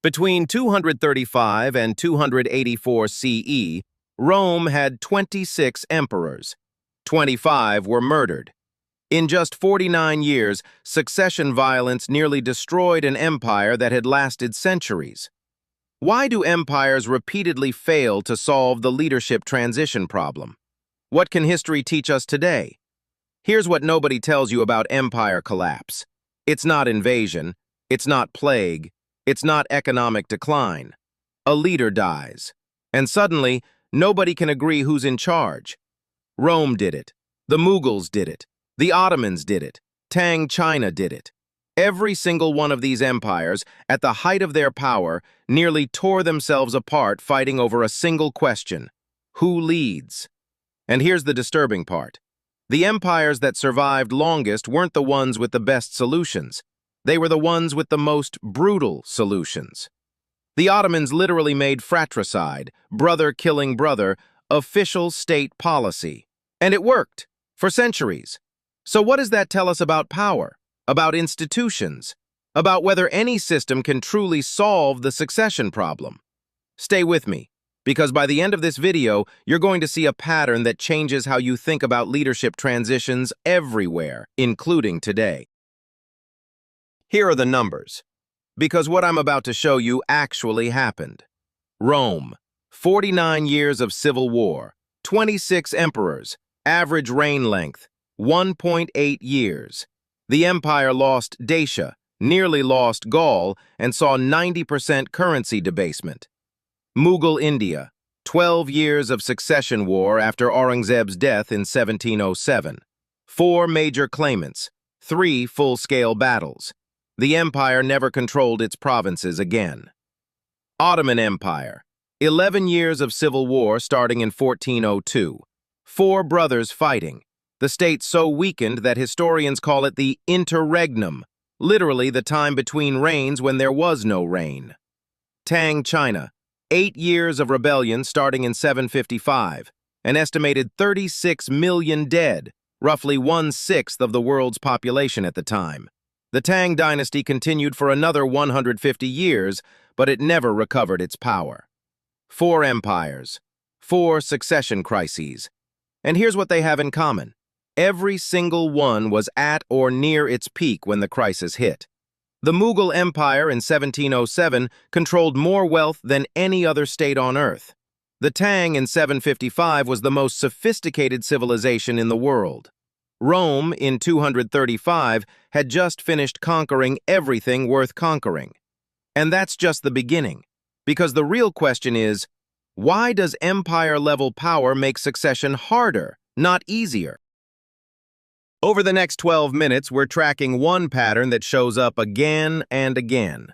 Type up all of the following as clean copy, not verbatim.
Between 235 and 284 CE, Rome had 26 emperors. 25 were murdered. In just 49 years, succession violence nearly destroyed an empire that had lasted centuries. Why do empires repeatedly fail to solve the leadership transition problem? What can history teach us today? Here's what nobody tells you about empire collapse. It's not invasion, it's not plague, it's not economic decline. A leader dies, and suddenly, nobody can agree who's in charge. Rome did it. The Mughals did it. The Ottomans did it. Tang China did it. Every single one of these empires, at the height of their power, nearly tore themselves apart fighting over a single question: who leads? And here's the disturbing part. The empires that survived longest weren't the ones with the best solutions. They were the ones with the most brutal solutions. The Ottomans literally made fratricide, brother killing brother, official state policy. And it worked, for centuries. So what does that tell us about power, about institutions, about whether any system can truly solve the succession problem? Stay with me, because by the end of this video, you're going to see a pattern that changes how you think about leadership transitions everywhere, including today. Here are the numbers, because what I'm about to show you actually happened. Rome, 49 years of civil war, 26 emperors, average reign length, 1.8 years. The empire lost Dacia, nearly lost Gaul, and saw 90% currency debasement. Mughal India, 12 years of succession war after Aurangzeb's death in 1707. 4 major claimants, 3 full-scale battles. The empire never controlled its provinces again. Ottoman Empire, 11 years of civil war starting in 1402. 4 brothers fighting. The state so weakened that historians call it the interregnum, literally the time between reigns when there was no reign. Tang China, 8 years of rebellion starting in 755, an estimated 36 million dead, roughly 1/6 of the world's population at the time. The Tang dynasty continued for another 150 years, but it never recovered its power. 4 empires, 4 succession crises. And here's what they have in common. Every single one was at or near its peak when the crisis hit. The Mughal Empire in 1707 controlled more wealth than any other state on earth. The Tang in 755 was the most sophisticated civilization in the world. Rome in 235 had just finished conquering everything worth conquering. And that's just the beginning, because the real question is, why does empire-level power make succession harder, not easier? Over the next 12 minutes, we're tracking one pattern that shows up again and again.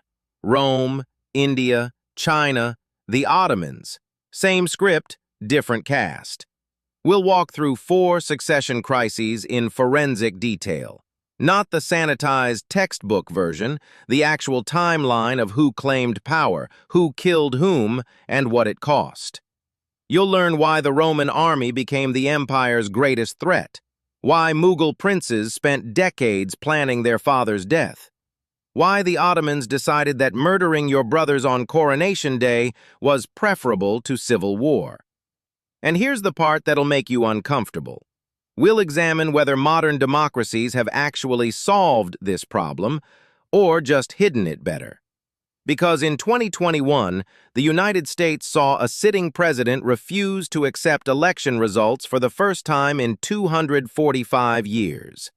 Rome, India, China, the Ottomans. Same script, different cast. We'll walk through 4 succession crises in forensic detail. Not the sanitized textbook version, the actual timeline of who claimed power, who killed whom, and what it cost. You'll learn why the Roman army became the empire's greatest threat, why Mughal princes spent decades planning their father's death, why the Ottomans decided that murdering your brothers on Coronation Day was preferable to civil war. And here's the part that'll make you uncomfortable. We'll examine whether modern democracies have actually solved this problem or just hidden it better. Because in 2021, the United States saw a sitting president refuse to accept election results for the first time in 245 years.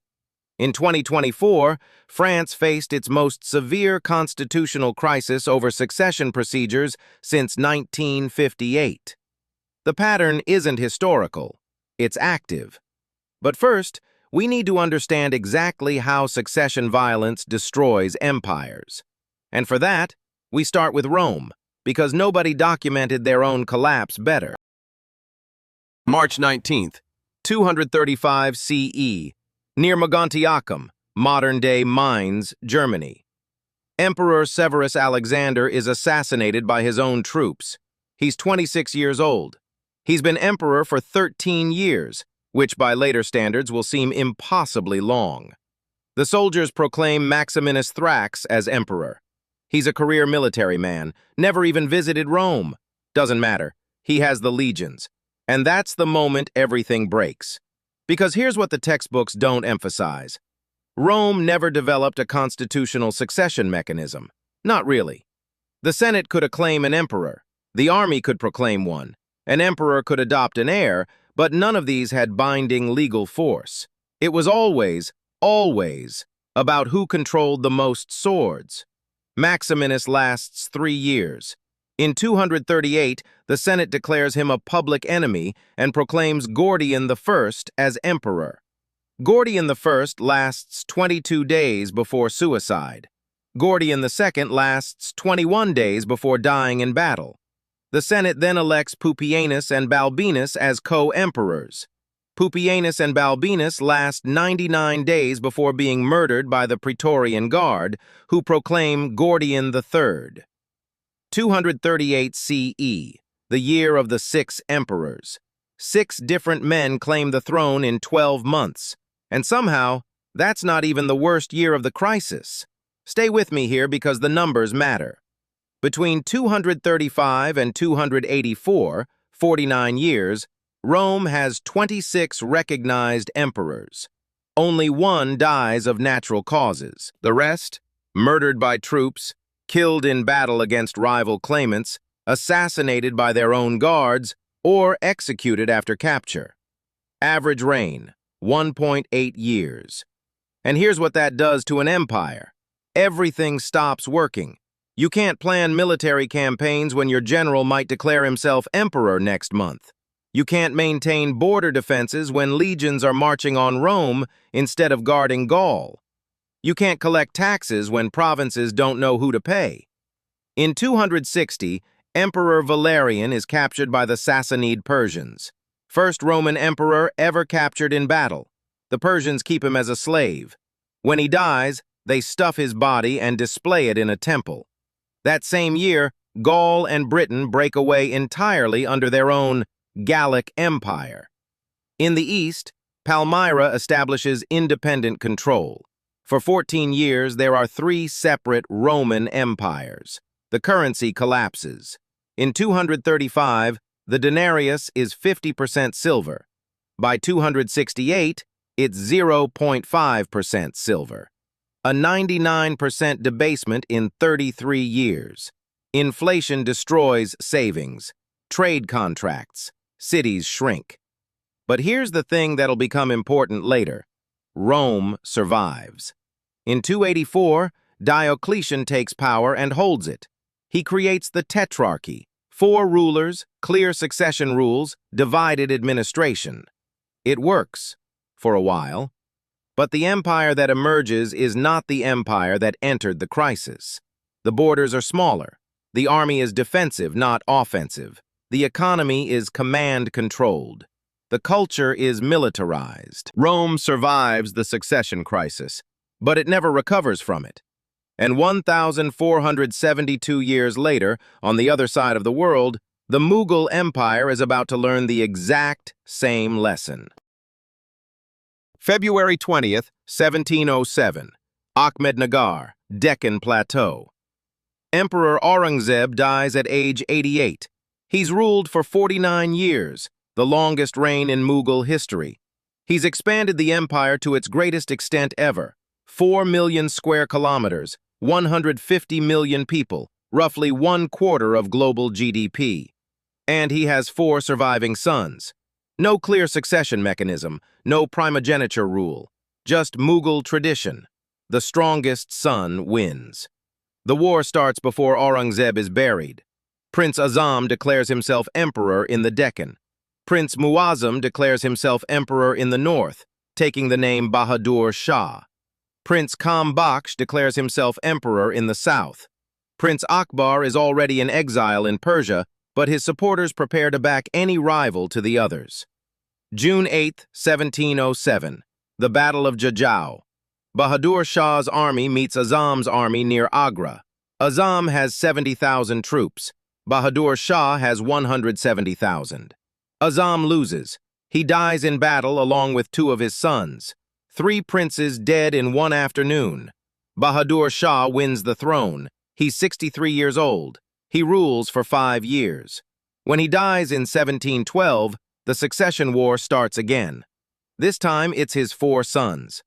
In 2024, France faced its most severe constitutional crisis over succession procedures since 1958. The pattern isn't historical, it's active. But first, we need to understand exactly how succession violence destroys empires. And for that, we start with Rome, because nobody documented their own collapse better. March 19th, 235 CE, near Mogontiacum, modern-day Mainz, Germany. Emperor Severus Alexander is assassinated by his own troops. He's 26 years old. He's been emperor for 13 years, which by later standards will seem impossibly long. The soldiers proclaim Maximinus Thrax as emperor. He's a career military man, never even visited Rome. Doesn't matter. He has the legions. And that's the moment everything breaks. Because here's what the textbooks don't emphasize. Rome never developed a constitutional succession mechanism. Not really. The Senate could acclaim an emperor. The army could proclaim one. An emperor could adopt an heir, but none of these had binding legal force. It was always about who controlled the most swords. Maximinus lasts 3 years. In 238, the Senate declares him a public enemy and proclaims Gordian I as emperor. Gordian I lasts 22 days before suicide. Gordian II lasts 21 days before dying in battle. The Senate then elects Pupienus and Balbinus as co-emperors. Pupienus and Balbinus last 99 days before being murdered by the Praetorian Guard, who proclaim Gordian III. 238 CE, the year of the 6 emperors. 6 different men claim the throne in 12 months. And somehow, that's not even the worst year of the crisis. Stay with me here because the numbers matter. Between 235 and 284, 49 years, Rome has 26 recognized emperors. Only one dies of natural causes. The rest, murdered by troops, killed in battle against rival claimants, assassinated by their own guards, or executed after capture. Average reign, 1.8 years. And here's what that does to an empire. Everything stops working. You can't plan military campaigns when your general might declare himself emperor next month. You can't maintain border defenses when legions are marching on Rome instead of guarding Gaul. You can't collect taxes when provinces don't know who to pay. In 260, Emperor Valerian is captured by the Sassanid Persians. First Roman emperor ever captured in battle. The Persians keep him as a slave. When he dies, they stuff his body and display it in a temple. That same year, Gaul and Britain break away entirely under their own Gallic Empire. In the east, Palmyra establishes independent control. For 14 years, there are 3 separate Roman empires. The currency collapses. In 235, the denarius is 50% silver. By 268, it's 0.5% silver. A 99% debasement in 33 years. Inflation destroys savings, trade contracts, cities shrink. But here's the thing that'll become important later. Rome survives. In 284, Diocletian takes power and holds it. He creates the Tetrarchy, 4 rulers, clear succession rules, divided administration. It works, for a while. But the empire that emerges is not the empire that entered the crisis. The borders are smaller. The army is defensive, not offensive. The economy is command-controlled. The culture is militarized. Rome survives the succession crisis, but it never recovers from it. And 1,472 years later, on the other side of the world, the Mughal Empire is about to learn the exact same lesson. February 20th, 1707. Ahmednagar, Deccan Plateau. Emperor Aurangzeb dies at age 88. He's ruled for 49 years, the longest reign in Mughal history. He's expanded the empire to its greatest extent ever, 4 million square kilometers, 150 million people, roughly 1/4 of global GDP. And he has 4 surviving sons. No clear succession mechanism, no primogeniture rule, just Mughal tradition. The strongest son wins. The war starts before Aurangzeb is buried. Prince Azam declares himself emperor in the Deccan. Prince Muazzam declares himself emperor in the north, taking the name Bahadur Shah. Prince Kam Baksh declares himself emperor in the south. Prince Akbar is already in exile in Persia, but his supporters prepare to back any rival to the others. June 8, 1707, the Battle of Jajau. Bahadur Shah's army meets Azam's army near Agra. Azam has 70,000 troops. Bahadur Shah has 170,000. Azam loses. He dies in battle along with 2 of his sons. 3 princes dead in one afternoon. Bahadur Shah wins the throne. He's 63 years old. He rules for 5 years. When he dies in 1712, the succession war starts again. This time, it's his 4 sons.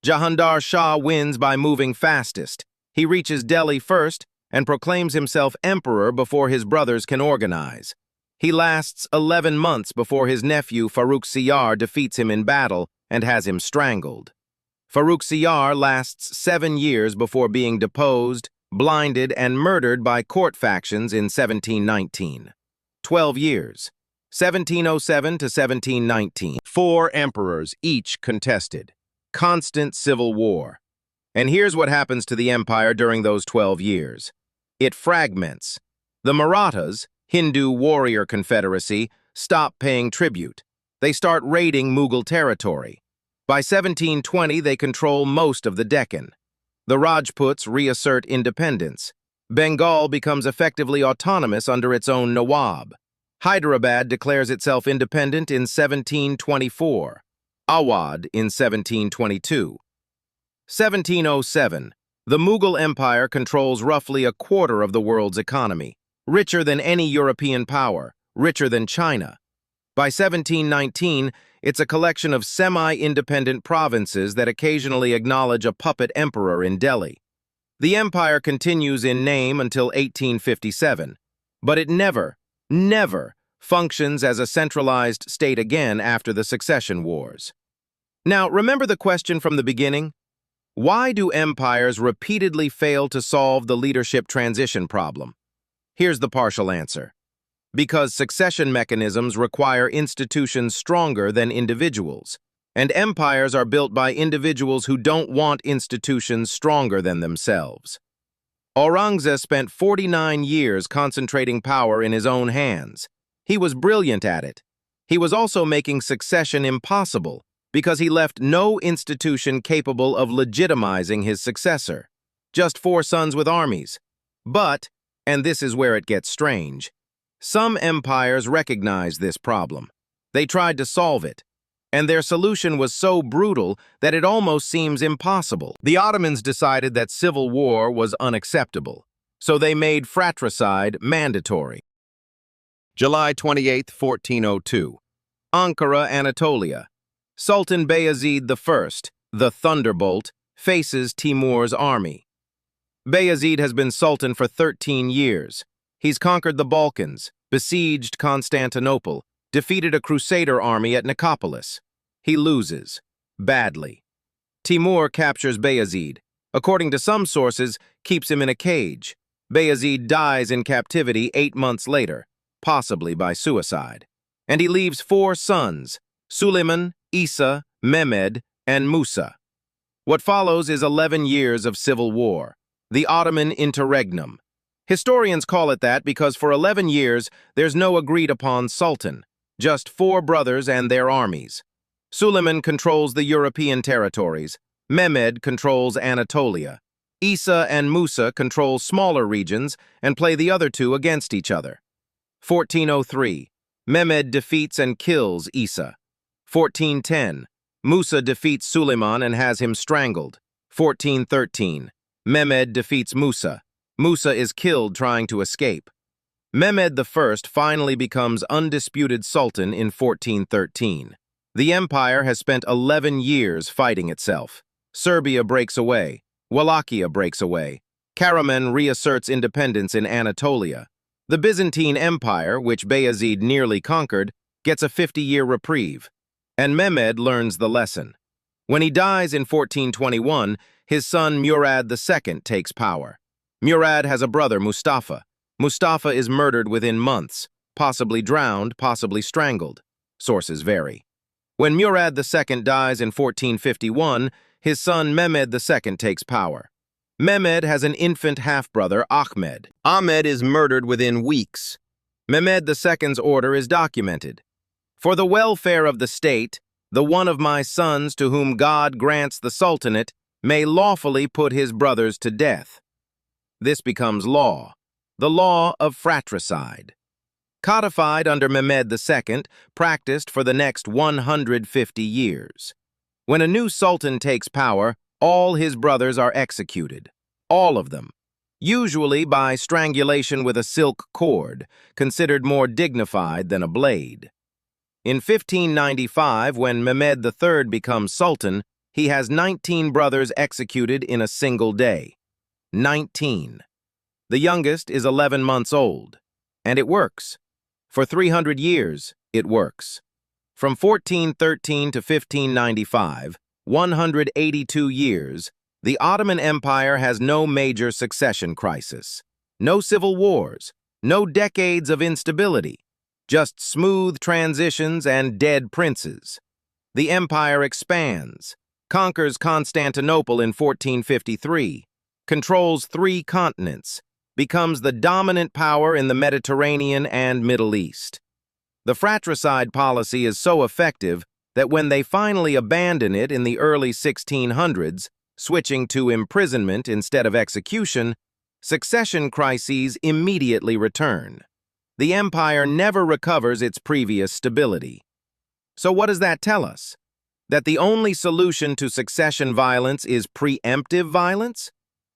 Jahandar Shah wins by moving fastest. He reaches Delhi first and proclaims himself emperor before his brothers can organize. He lasts 11 months before his nephew Farrukh Siyar defeats him in battle and has him strangled. Farrukh Siyar lasts 7 years before being deposed, blinded, and murdered by court factions in 1719. 12 years, 1707 to 1719. 4 emperors, each contested. Constant civil war. And here's what happens to the empire during those 12 years. It fragments. The Marathas, Hindu warrior confederacy, stop paying tribute. They start raiding Mughal territory. By 1720, they control most of the Deccan. The Rajputs reassert independence. Bengal becomes effectively autonomous under its own Nawab. Hyderabad declares itself independent in 1724. Awadh in 1722. 1707. The Mughal Empire controls roughly a quarter of the world's economy, richer than any European power, richer than China. By 1719, it's a collection of semi-independent provinces that occasionally acknowledge a puppet emperor in Delhi. The empire continues in name until 1857, but it never functions as a centralized state again after the succession wars. Now, remember the question from the beginning? Why do empires repeatedly fail to solve the leadership transition problem? Here's the partial answer. Because succession mechanisms require institutions stronger than individuals, and empires are built by individuals who don't want institutions stronger than themselves. Aurangzeb spent 49 years concentrating power in his own hands. He was brilliant at it. He was also making succession impossible because he left no institution capable of legitimizing his successor. Just 4 sons with armies. But, and this is where it gets strange, some empires recognized this problem. They tried to solve it, and their solution was so brutal that it almost seems impossible. The Ottomans decided that civil war was unacceptable, so they made fratricide mandatory. July 28, 1402. Ankara, Anatolia. Sultan Bayezid I, the Thunderbolt, faces Timur's army. Bayezid has been sultan for 13 years. He's conquered the Balkans, besieged Constantinople, defeated a crusader army at Nicopolis. He loses, badly. Timur captures Bayezid. According to some sources, keeps him in a cage. Bayezid dies in captivity 8 months later, possibly by suicide. And he leaves 4 sons, Suleiman, Isa, Mehmed, and Musa. What follows is 11 years of civil war, the Ottoman interregnum. Historians call it that because for 11 years there's no agreed-upon sultan, just 4 brothers and their armies. Suleiman controls the European territories, Mehmed controls Anatolia. Isa and Musa control smaller regions and play the other 2 against each other. 1403. Mehmed defeats and kills Isa. 1410. Musa defeats Suleiman and has him strangled. 1413. Mehmed defeats Musa. Musa is killed trying to escape. Mehmed I finally becomes undisputed sultan in 1413. The empire has spent 11 years fighting itself. Serbia breaks away. Wallachia breaks away. Karaman reasserts independence in Anatolia. The Byzantine Empire, which Bayezid nearly conquered, gets a 50-year reprieve. And Mehmed learns the lesson. When he dies in 1421, his son Murad II takes power. Murad has a brother, Mustafa. Mustafa is murdered within months, possibly drowned, possibly strangled. Sources vary. When Murad II dies in 1451, his son Mehmed II takes power. Mehmed has an infant half-brother, Ahmed. Ahmed is murdered within weeks. Mehmed II's order is documented. For the welfare of the state, the one of my sons to whom God grants the sultanate may lawfully put his brothers to death. This becomes law, the law of fratricide. Codified under Mehmed II, practiced for the next 150 years. When a new sultan takes power, all his brothers are executed. All of them. usually by strangulation with a silk cord, considered more dignified than a blade. In 1595, when Mehmed III becomes sultan, he has 19 brothers executed in a single day. 19. The youngest is 11 months old. And it works. For 300 years, it works. From 1413 to 1595, 182 years, the Ottoman Empire has no major succession crisis, no civil wars, no decades of instability, just smooth transitions and dead princes. The empire expands, conquers Constantinople in 1453, controls 3 continents, becomes the dominant power in the Mediterranean and Middle East. The fratricide policy is so effective that when they finally abandon it in the early 1600s, switching to imprisonment instead of execution, succession crises immediately return. The empire never recovers its previous stability. So what does that tell us? That the only solution to succession violence is preemptive violence?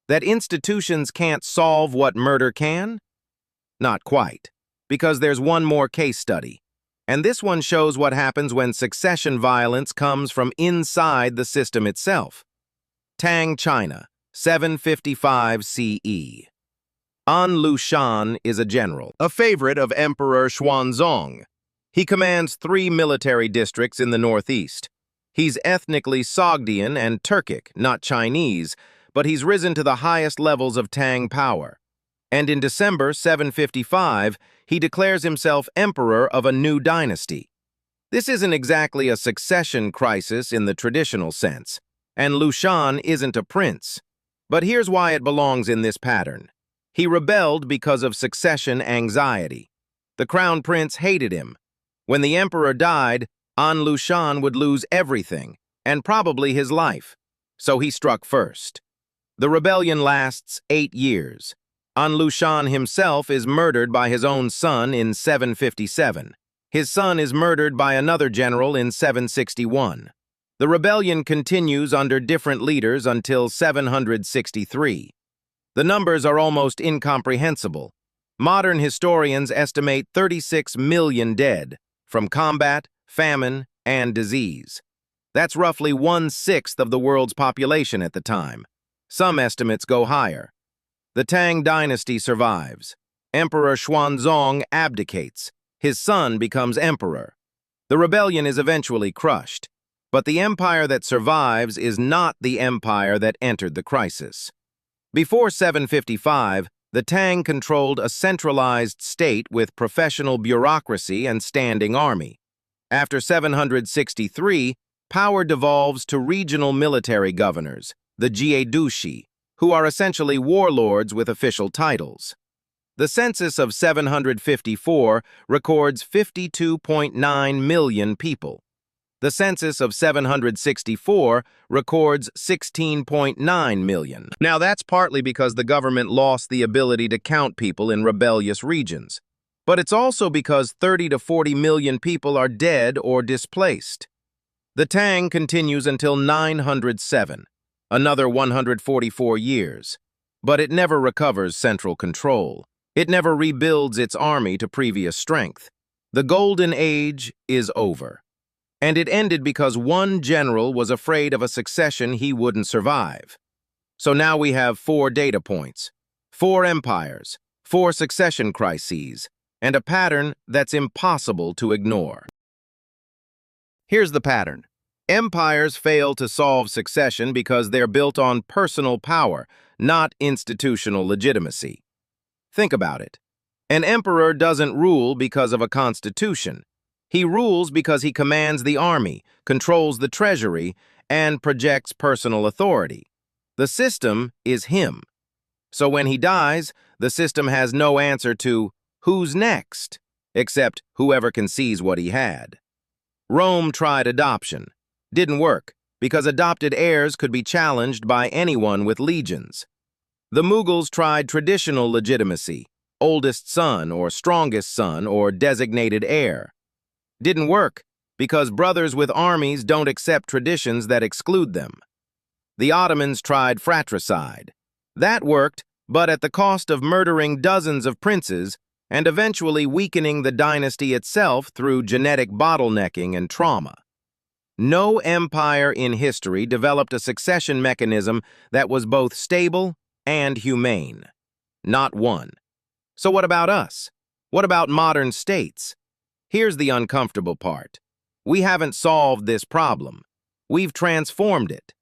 That institutions can't solve what murder can? Not quite, because there's one more case study. And this one shows what happens when succession violence comes from inside the system itself. Tang, China, 755 CE. An Lushan is a general, a favorite of Emperor Xuanzong. He commands 3 military districts in the northeast. He's ethnically Sogdian and Turkic, not Chinese, but he's risen to the highest levels of Tang power. And in December 755, he declares himself emperor of a new dynasty. This isn't exactly a succession crisis in the traditional sense, and Lushan isn't a prince. But here's why it belongs in this pattern. He rebelled because of succession anxiety. The crown prince hated him. When the emperor died, An Lushan would lose everything, and probably his life. So he struck first. The rebellion lasts 8 years. An Lushan himself is murdered by his own son in 757. His son is murdered by another general in 761. The rebellion continues under different leaders until 763. The numbers are almost incomprehensible. Modern historians estimate 36 million dead from combat, famine, and disease. That's roughly 1/6 of the world's population at the time. Some estimates go higher. The Tang dynasty survives. Emperor Xuanzong abdicates. His son becomes emperor. The rebellion is eventually crushed. But the empire that survives is not the empire that entered the crisis. Before 755, the Tang controlled a centralized state with professional bureaucracy and standing army. After 763, power devolves to regional military governors, the Jiedushi, who are essentially warlords with official titles. The census of 754 records 52.9 million people. The census of 764 records 16.9 million. Now, that's partly because the government lost the ability to count people in rebellious regions. But it's also because 30 to 40 million people are dead or displaced. The Tang continues until 907, another 144 years. But it never recovers central control. It never rebuilds its army to previous strength. The Golden Age is over. And it ended because one general was afraid of a succession he wouldn't survive. So now we have 4 data points, 4 empires, 4 succession crises, and a pattern that's impossible to ignore. Here's the pattern. Empires fail to solve succession because they're built on personal power, not institutional legitimacy. Think about it. An emperor doesn't rule because of a constitution. He rules because he commands the army, controls the treasury, and projects personal authority. The system is him. So when he dies, the system has no answer to who's next, except whoever can seize what he had. Rome tried adoption. Didn't work, because adopted heirs could be challenged by anyone with legions. The Mughals tried traditional legitimacy, oldest son or strongest son or designated heir. Didn't work, because brothers with armies don't accept traditions that exclude them. The Ottomans tried fratricide. That worked but at the cost of murdering dozens of princes and eventually weakening the dynasty itself through genetic bottlenecking and trauma. No empire in history developed a succession mechanism that was both stable and humane. Not one. So what about us? What about modern states? Here's the uncomfortable part. We haven't solved this problem. We've transformed it.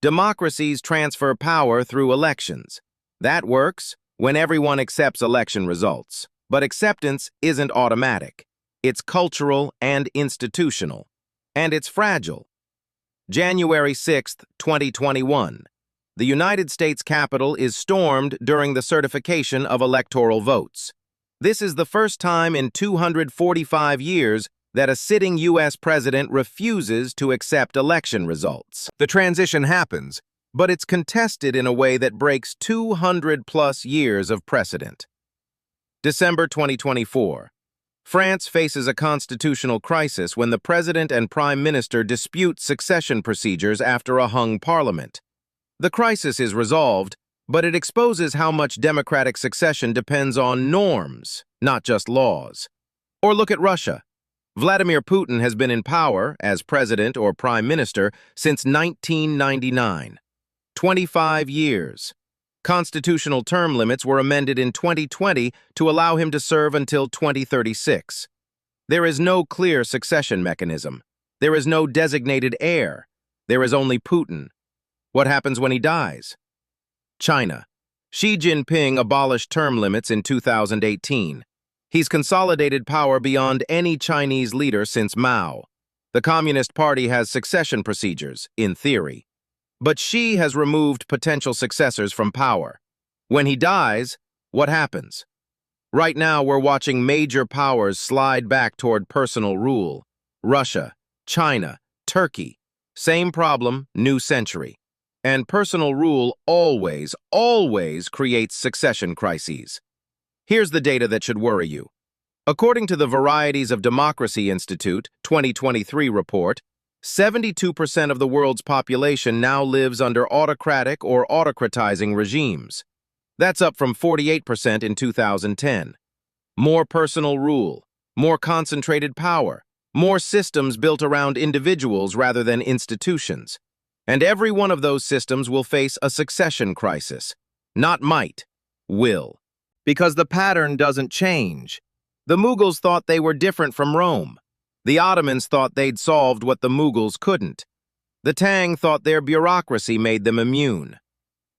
Democracies transfer power through elections. That works when everyone accepts election results. But acceptance isn't automatic. It's cultural and institutional. And it's fragile. January 6, 2021. The United States Capitol is stormed during the certification of electoral votes. This is the first time in 245 years that a sitting U.S. president refuses to accept election results. The transition happens, but it's contested in a way that breaks 200-plus years of precedent. December 2024. France faces a constitutional crisis when the president and prime minister dispute succession procedures after a hung parliament. The crisis is resolved, but it exposes how much democratic succession depends on norms, not just laws. Or look at Russia. Vladimir Putin has been in power as president or prime minister since 1999. 25 years. Constitutional term limits were amended in 2020 to allow him to serve until 2036. There is no clear succession mechanism. There is no designated heir. There is only Putin. What happens when he dies? China. Xi Jinping abolished term limits in 2018. He's consolidated power beyond any Chinese leader since Mao. The Communist Party has succession procedures, in theory. But Xi has removed potential successors from power. When he dies, what happens? Right now, we're watching major powers slide back toward personal rule. Russia, China, Turkey. Same problem, new century. And personal rule always creates succession crises. Here's the data that should worry you. According to the Varieties of Democracy Institute 2023 report, 72% of the world's population now lives under autocratic or autocratizing regimes. That's up from 48% in 2010. More personal rule, more concentrated power, more systems built around individuals rather than institutions. And every one of those systems will face a succession crisis. Not might, will. Because the pattern doesn't change. The Mughals thought they were different from Rome. The Ottomans thought they'd solved what the Mughals couldn't. The Tang thought their bureaucracy made them immune.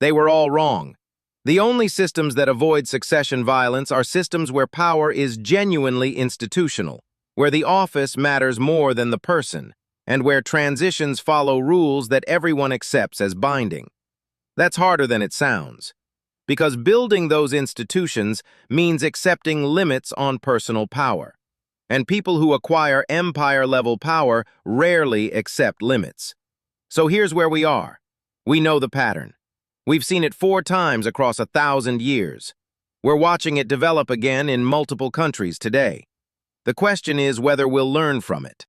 They were all wrong. The only systems that avoid succession violence are systems where power is genuinely institutional, where the office matters more than the person, and where transitions follow rules that everyone accepts as binding. That's harder than it sounds, because building those institutions means accepting limits on personal power. And people who acquire empire-level power rarely accept limits. So here's where we are. We know the pattern. We've seen it 4 times across 1,000 years. We're watching it develop again in multiple countries today. The question is whether we'll learn from it.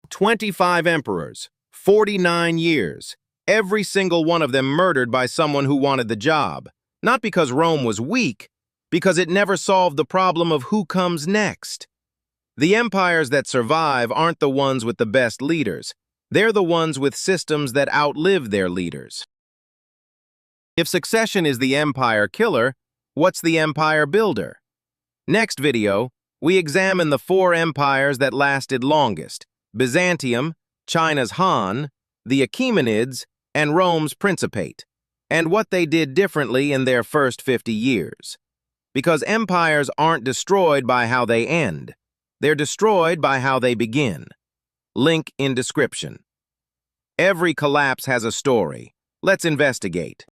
25 emperors, 49 years, every single one of them murdered by someone who wanted the job. Not because Rome was weak, because it never solved the problem of who comes next. The empires that survive aren't the ones with the best leaders. They're the ones with systems that outlive their leaders. If succession is the empire killer, what's the empire builder? Next video, we examine the 4 empires that lasted longest: Byzantium, China's Han, the Achaemenids, and Rome's Principate, and what they did differently in their first 50 years. Because empires aren't destroyed by how they end. They're destroyed by how they begin. Link in description. Every collapse has a story. Let's investigate.